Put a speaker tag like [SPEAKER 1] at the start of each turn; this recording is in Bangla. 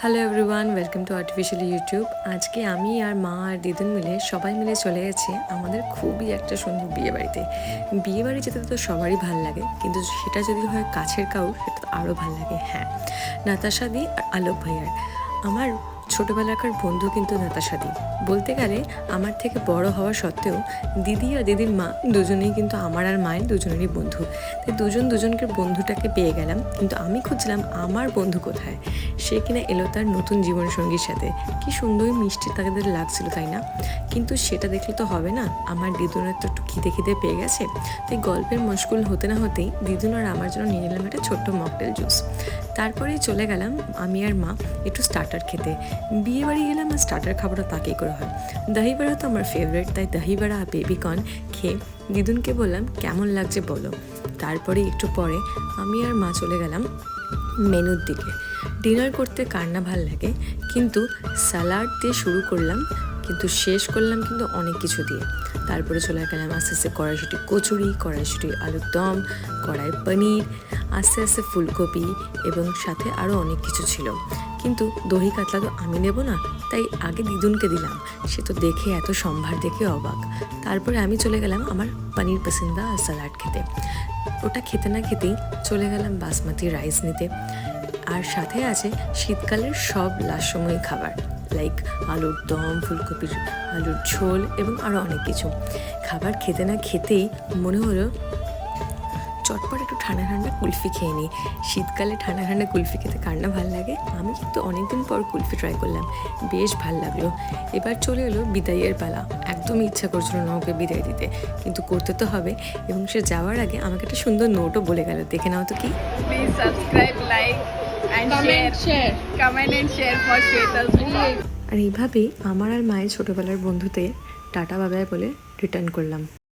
[SPEAKER 1] Hello everyone, welcome to artificial YouTube. আজকে আমি আর মা আর দিদুন মিলে সবাই মিলে চলে গেছে আমাদের খুবই একটা সুন্দর বিয়েবাড়িতে। বিয়েবাড়ি যেতে তো সবারই ভাল লাগে, কিন্তু সেটা যদি হয় কাছের কাউ, সেটা তো আরও ভাল লাগে। হ্যাঁ, নাতাশা দি আর আলোক ভাইয়ার আমার ছোটোবেলাকার বন্ধু কিন্তু নাতাশা দি। বলতে গেলে আমার থেকে বড় হওয়া সত্ত্বেও দিদি আর দিদির মা দুজনেই কিন্তু আমার আর মায়ের দুজনেরই বন্ধু। তাই দুজনকে বন্ধুটাকে পেয়ে গেলাম, কিন্তু আমি খুঁজলাম আমার বন্ধু কোথায়। সে কিনা এলো তার নতুন জীবনসঙ্গীর সাথে। কি সুন্দর মিষ্টি তাদের লাগছিল, তাই না? কিন্তু সেটা দেখলে তো হবে না, আমার দিদুনের তো একটু খিদে খিদে পেয়ে গেছে। তাই গল্পের মশগুল হতে না হতেই দিদুন আর আমার জন্য নিয়ে নিলাম একটা ছোট্ট মকটেল জুস। তারপরেই চলে গেলাম আমি আর মা একটু স্টার্টার খেতে। বিয়ে বাড়ি গেলাম আর স্টার্টার খাবারটা তাকেই করে হয়। দহি বড়া তো আমার ফেভারিট, তাই দহি বড়া আর বেবিকর্ন খেয়ে দিদুনকে বললাম কেমন লাগছে বলো। তারপরে একটু পরে আমি আর মা চলে গেলাম মেনুর দিকে। ডিনার করতে কার না ভাল লাগে, কিন্তু স্যালাড দিয়ে শুরু করলাম, কিন্তু শেষ করলাম কিন্তু অনেক কিছু দিয়ে। তারপরে চলে গেলাম আস্তে আস্তে কড়াইশুঁটি কচুরি, কড়াইশুঁটি আলুর দম, কড়াই পনির, আস্তে আস্তে ফুলকপি এবং সাথে আরও অনেক কিছু ছিল। কিন্তু দহি কাতলা তো আমি নেব না, তাই আগে দিদুনকে দিলাম। সে তো দেখে এত সম্ভার দেখে অবাক। তারপরে আমি চলে গেলাম আমার পনির পসিন্দা আর স্যালাড খেতে। ওটা খেতে না খেতেই চলে গেলাম বাসমতি রাইস নিতে। আর সাথে আছে শীতকালের সব লাস্যময়ী খাবার, লাইক আলুর দম, ফুলকপির আলুর ঝোল এবং আরও অনেক কিছু। খাবার খেতে না খেতেই মনে হলো চটপট একটু ঠান্ডা ঠান্ডা কুলফি খেয়ে নিই। শীতকালে ঠান্ডা ঠান্ডা কুলফি খেতে কার না ভালো লাগে। আমি কিন্তু অনেকদিন পর কুলফি ট্রাই করলাম, বেশ ভাল লাগলো। এবার চলে এলো বিদায়ের পালা। একদমই ইচ্ছা করছিল না ওকে বিদায় দিতে, কিন্তু করতে তো হবে। এবং সে যাওয়ার আগে আমাকে একটা সুন্দর নোটও বলে গেল, দেখে নাও তো কি।
[SPEAKER 2] Please subscribe, like and share. Comment and share for Shweta's vlog.
[SPEAKER 1] আর এইভাবেই আমার আর মায়ের ছোটোবেলার বন্ধুতে টাটা বাবাই বলে রিটার্ন করলাম।